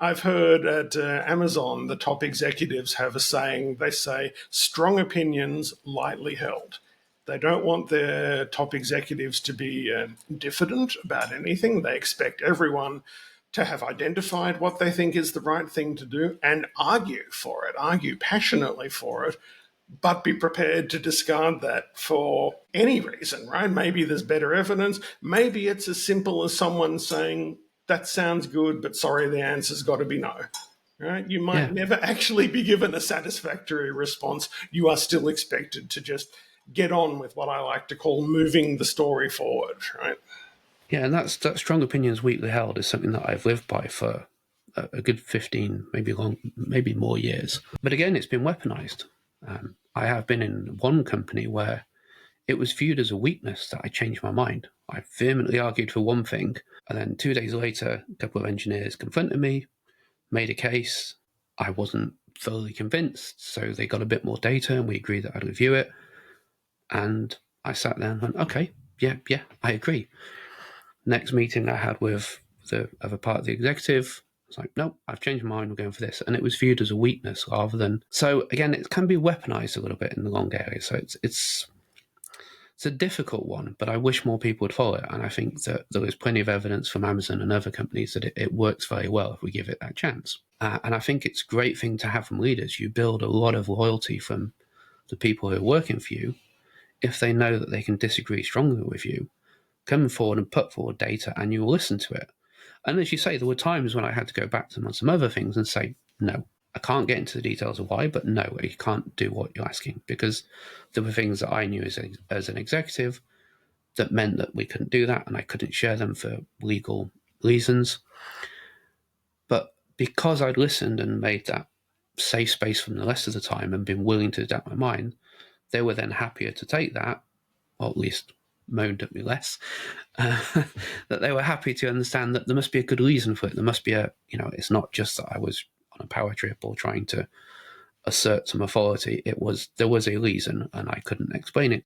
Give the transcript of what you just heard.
I've heard at Amazon, the top executives have a saying. They say, strong opinions lightly held. They don't want their top executives to be diffident about anything. They expect everyone to have identified what they think is the right thing to do and argue for it, argue passionately for it, but be prepared to discard that for any reason, right? Maybe there's better evidence. Maybe it's as simple as someone saying, that sounds good, but sorry, the answer's got to be no. Right? You might Yeah. never actually be given a satisfactory response. You are still expected to just get on with what I like to call moving the story forward, right? Yeah, and that strong opinions weakly held is something that I've lived by for a good 15, maybe more years. But again, it's been weaponized. I have been in one company where it was viewed as a weakness that I changed my mind. I vehemently argued for one thing, and then 2 days later, a couple of engineers confronted me, made a case. I wasn't thoroughly convinced, so they got a bit more data, and we agreed that I'd review it. And I sat there and went, okay, yeah, I agree. Next meeting I had with the other part of the executive, I was like, no, I've changed my mind, we're going for this. And it was viewed as a weakness rather than... So again, it can be weaponized a little bit in the long area. So it's a difficult one, but I wish more people would follow it. And I think that there is plenty of evidence from Amazon and other companies that it works very well if we give it that chance. And I think it's a great thing to have from leaders. You build a lot of loyalty from the people who are working for you if they know that they can disagree strongly with you, come forward and put forward data, and you will listen to it. And as you say, there were times when I had to go back to them on some other things and say, no, I can't get into the details of why, but no, you can't do what you're asking, because there were things that I knew as an executive that meant that we couldn't do that, and I couldn't share them for legal reasons. But because I'd listened and made that safe space from the rest of the time and been willing to adapt my mind, they were then happier to take that, or at least moaned at me less, that they were happy to understand that there must be a good reason for it. There must be it's not just that I was on a power trip or trying to assert some authority. There was a reason, and I couldn't explain it